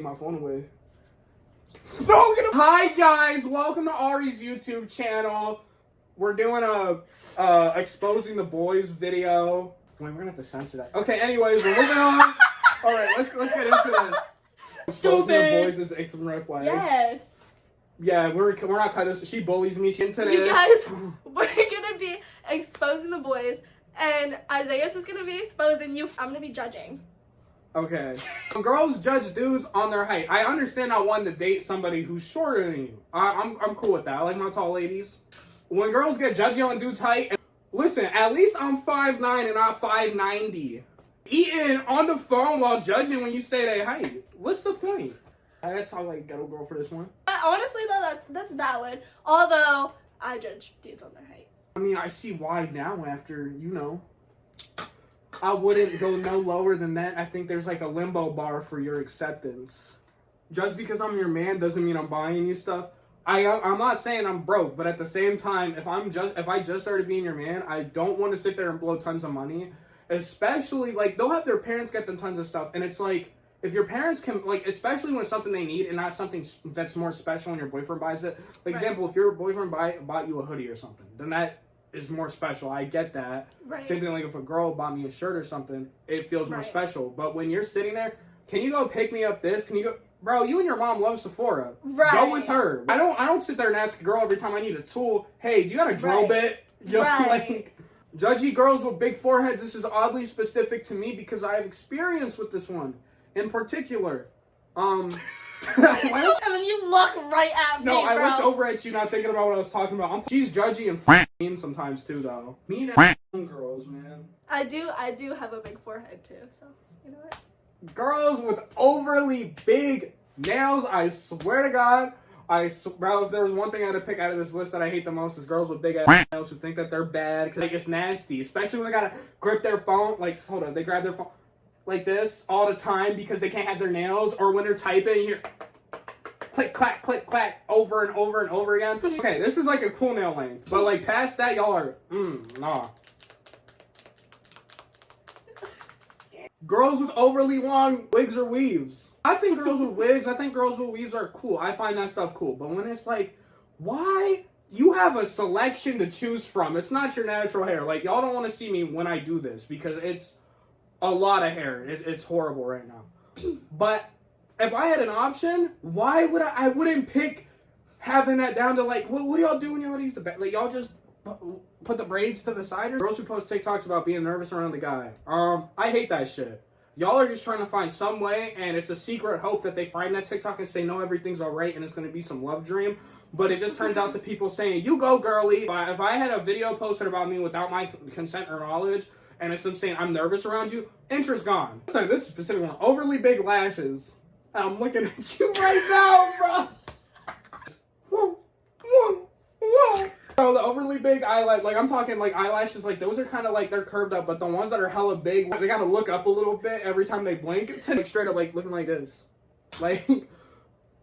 my phone away. No, Hi guys, welcome to Ari's YouTube channel. We're doing a exposing the boys video. Wait, we're gonna have to censor that. Okay, anyways, we're moving on. All right, let's get into this. Exposing the boys is Icks and Redflags. Yes. Yeah, we're not cutting this. She bullies me. She into this. You guys, we're gonna be exposing the boys, and Isais is gonna be exposing you. I'm gonna be judging. Okay. Girls judge dudes on their height. I understand not wanting to date somebody who's shorter than you. I'm cool with that. I like my tall ladies. When girls get judgy on dudes' height, listen, at least I'm 5'9" and not 5'90". Eating on the phone while judging when you say their height. What's the point? That's how I get a girl for this one. Honestly, though, that's valid. Although I judge dudes on their height. I mean, I see why now after, I wouldn't go no lower than that. I think there's like a limbo bar for your acceptance. Just because I'm your man doesn't mean I'm buying you stuff. I'm not saying I'm broke, but at the same time, if I just started being your man, I don't want to sit there and blow tons of money. Especially, like, they'll have their parents get them tons of stuff, and it's like, if your parents can, like, especially when it's something they need and not something that's more special when your boyfriend buys it. Like, example, if your boyfriend bought you a hoodie or something, then that is more special. I get that. Right. Same thing, like, if a girl bought me a shirt or something, it feels more special. But when you're sitting there, can you go pick me up this? Can you go... Bro, you and your mom love Sephora. Right. Go with her. I don't sit there and ask a girl every time I need a tool, hey, do you got a drill bit? You know, like, judgy girls with big foreheads, this is oddly specific to me because I have experience with this one in particular. And then you look right at me. No, I bro. looked over at you not thinking about what I was talking about. She's judgy and mean sometimes too, though. Mean girls, man. I do have a big forehead too, so you know what? Girls with overly big nails, I swear to God. Bro, if there was one thing I had to pick out of this list that I hate the most is girls with big ass nails who think that they're bad because like, it's nasty. Especially when they gotta grip their phone. Like, hold on, they grab their phone like this all the time because they can't have their nails. Or when they're typing, you hear click, clack, over and over and over again. Okay, this is like a cool nail length. But like past that, y'all are, nah. Girls with overly long wigs or weaves. I think girls with wigs, I think girls with weaves are cool. I find that stuff cool. But when it's like, why? You have a selection to choose from. It's not your natural hair. Like, y'all don't want to see me when I do this because it's a lot of hair. It's horrible right now. But if I had an option, why would I wouldn't pick having that down to like, what do y'all do when y'all use the back? Like, y'all just put the braids to the side? Or girls who post TikToks about being nervous around the guy. I hate that shit. Y'all are just trying to find some way, and it's a secret hope that they find that TikTok and say, no, everything's all right, and it's going to be some love dream. But it just turns out to people saying, you go, girly. If I had a video posted about me without my consent or knowledge, and it's them saying, I'm nervous around you, interest gone. So this specific one, overly big lashes. I'm looking at you right now, bro. Whoa. Bro, the overly big eyelash, like I'm talking like eyelashes, like those are kind of like they're curved up, but the ones that are hella big, they gotta look up a little bit every time they blink to like straight up like looking like this. Like, you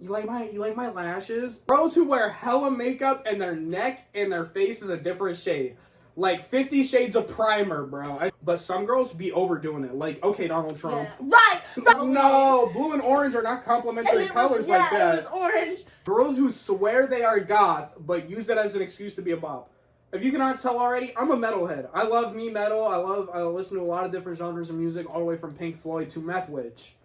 like my lashes? Bros who wear hella makeup and their neck and their face is a different shade. Like 50 Shades of Primer, bro. But some girls be overdoing it. Like, okay, Donald Trump. Yeah. Right! No, blue and orange are not complementary colors like that. It was orange. Girls who swear they are goth, but use that as an excuse to be a bop. If you cannot tell already, I'm a metalhead. I love me metal. I listen to a lot of different genres of music, all the way from Pink Floyd to Meth Witch.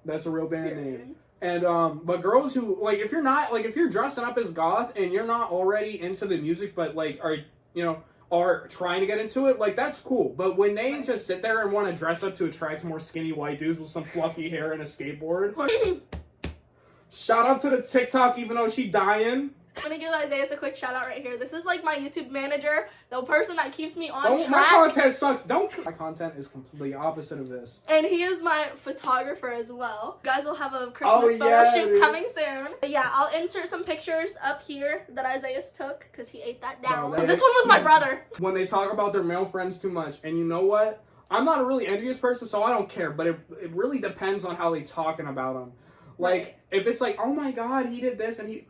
That's a real band name. And, but girls who, like, if you're dressing up as goth and you're not already into the music, but, like, are trying to get into it, like, that's cool. But when they just sit there and want to dress up to attract more skinny white dudes with some fluffy hair and a skateboard. Shout out to the TikTok, even though she dying. I'm gonna give Isais a quick shout out right here. This is like my YouTube manager, the person that keeps me on track. My content sucks. My content is completely opposite of this. And he is my photographer as well. You guys will have a Christmas photo shoot coming soon. But yeah, I'll insert some pictures up here that Isais took because he ate that down. Bro, this one was my brother. When they talk about their male friends too much, and you know what? I'm not a really envious person, so I don't care. But it really depends on how they talking about them. Like, if it's like, oh my God, he did this and he...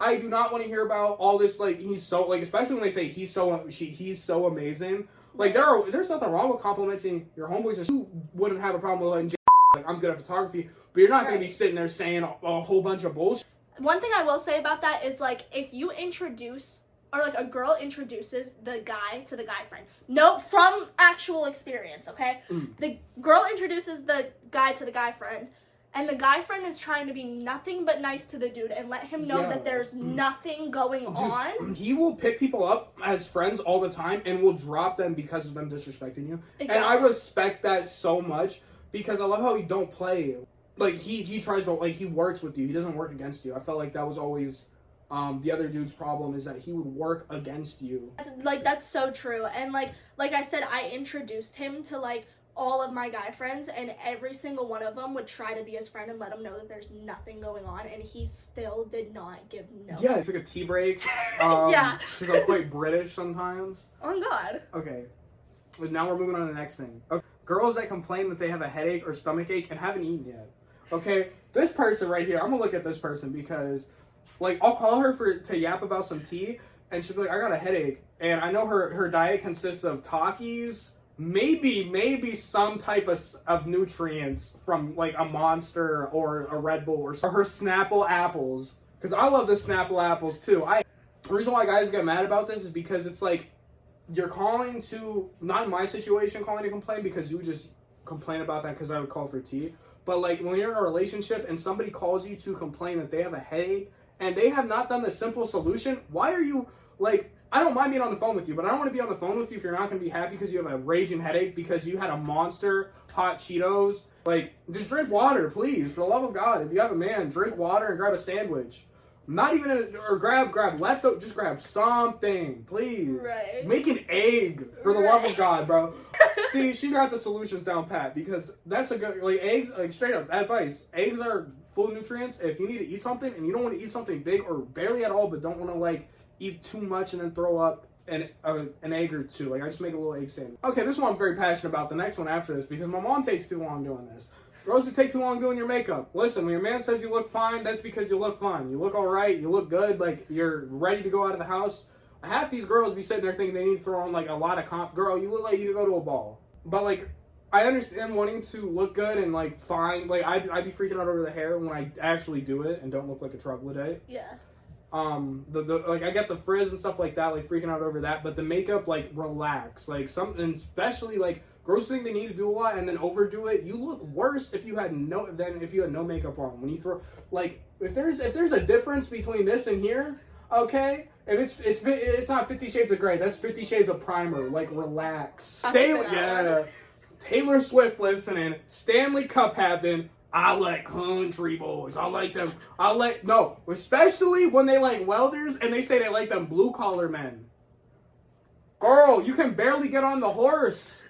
I do not want to hear about all this, like, he's so, like, especially when they say he's so amazing. Like, there's nothing wrong with complimenting your homeboys, and you wouldn't have a problem with letting like, I'm good at photography, but you're not going Right. to be sitting there saying a whole bunch of bullshit. One thing I will say about that is, like, if you introduce, or, like, a girl introduces the guy to the guy friend. No, from actual experience, okay? The girl introduces the guy to the guy friend, and the guy friend is trying to be nothing but nice to the dude and let him know that there's nothing going on. He will pick people up as friends all the time and will drop them because of them disrespecting you. Exactly. And I respect that so much because I love how he don't play. Like, he tries to, like, he works with you. He doesn't work against you. I felt like that was always the other dude's problem, is that he would work against you. That's so true. And, like I said, I introduced him to, like, all of my guy friends, and every single one of them would try to be his friend and let him know that there's nothing going on, and he still did not give no. Yeah, I took a tea break. Yeah. Because I'm quite British sometimes. Oh, God. Okay. Now we're moving on to the next thing. Okay. Girls that complain that they have a headache or stomach ache and haven't eaten yet. Okay? This person right here, I'm gonna look at this person because, like, I'll call her to yap about some tea, and she'll be like, I got a headache. And I know her diet consists of Takis, maybe some type of nutrients from, like, a Monster or a Red Bull or her Snapple apples. Because I love the Snapple apples, too. The reason why guys get mad about this is because it's like, you're calling to, not in my situation calling to complain, because you just complain about that because I would call for tea. But, like, when you're in a relationship and somebody calls you to complain that they have a headache and they have not done the simple solution, why are you, like, I don't mind being on the phone with you, but I don't want to be on the phone with you if you're not going to be happy because you have a raging headache because you had a Monster, hot Cheetos. Like, just drink water, please. For the love of God, if you have a man, drink water and grab a sandwich. Not even, or grab leftover, just grab something, please. Right. Make an egg, for the love of God, bro. See, she's got the solutions down pat, because that's a good, like, eggs, like, straight up advice. Eggs are full of nutrients. If you need to eat something, and you don't want to eat something big or barely at all, but don't want to, like, eat too much and then throw up an egg or two. Like, I just make a little egg sandwich. Okay, this one I'm very passionate about. The next one after this, because my mom takes too long doing this. Girls who take too long doing your makeup. Listen, when your man says you look fine, that's because you look fine. You look all right. You look good. Like, you're ready to go out of the house. Half these girls be sitting there thinking they need to throw on, like, a lot of Girl, you look like you could go to a ball. But, like, I understand wanting to look good and, like, fine. Like, I'd be freaking out over the hair when I actually do it and don't look like a troglodyte. Yeah. Like, I get the frizz and stuff like that, like, freaking out over that, but the makeup, like, relax. Like, and especially, like, girls think they need to do a lot and then overdo it. You look worse if you had no makeup on. When you throw, like, if there's a difference between this and here, okay, if it's not 50 Shades of Grey, that's 50 Shades of Primer. Like, relax. Taylor Swift listening, Stanley Cup having. I like country boys. I like them. Especially when they like welders and they say they like them blue collar men. Girl, you can barely get on the horse.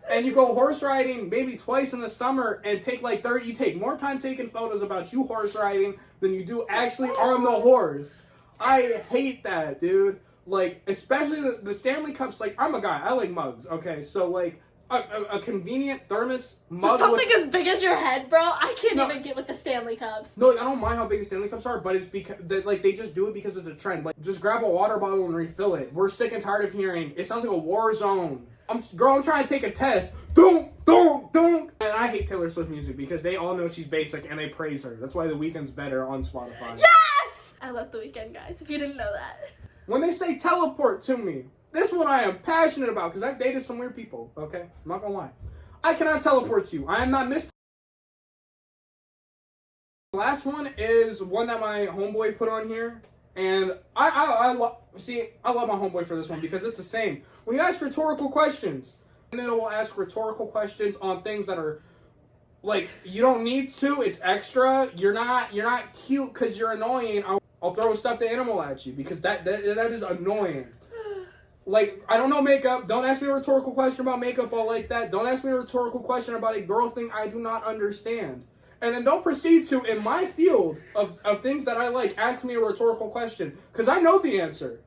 And you go horse riding maybe twice in the summer and take like 30. You take more time taking photos about you horse riding than you do actually on the horse. I hate that, dude. Like, especially the Stanley Cups. Like, I'm a guy. I like mugs. Okay, so like. A convenient thermos mug. Something as big as your head, bro. I can't even get with the Stanley Cups. No, I don't mind how big the Stanley Cups are, but it's because they just do it because it's a trend. Like, just grab a water bottle and refill it. We're sick and tired of hearing it sounds like a war zone. I'm trying to take a test. Dunk. And I hate Taylor Swift music because they all know she's basic and they praise her. That's why The Weeknd's better on Spotify. Yes! I love The Weeknd, guys, if you didn't know that. When they say teleport to me, this one I am passionate about because I've dated some weird people, okay? I'm not gonna lie. I cannot teleport to you. I am not Mr. The last one is one that my homeboy put on here. And I love my homeboy for this one because it's the same. When you ask rhetorical questions, and then it will ask rhetorical questions on things that are, like, you don't need to, it's extra. You're not cute because you're annoying. I'll throw a stuffed animal at you because that is annoying. Like, I don't know makeup. Don't ask me a rhetorical question about makeup all like that. Don't ask me a rhetorical question about a girl thing I do not understand. And then don't proceed to, in my field of things that I like, ask me a rhetorical question. Because I know the answer.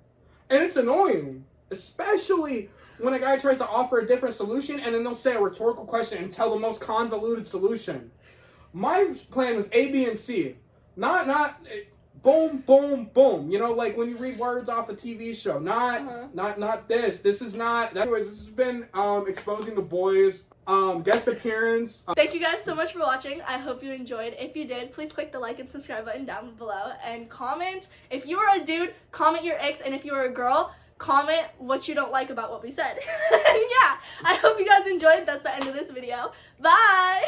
And it's annoying. Especially when a guy tries to offer a different solution and then they'll say a rhetorical question and tell the most convoluted solution. My plan was A, B, and C. Not boom, boom, boom. You know, like when you read words off a TV show. Not this. This is not. Anyways, this has been exposing the boys. Guest appearance. Thank you guys so much for watching. I hope you enjoyed. If you did, please click the like and subscribe button down below and comment. If you are a dude, comment your icks, and if you are a girl, comment what you don't like about what we said. Yeah, I hope you guys enjoyed. That's the end of this video. Bye.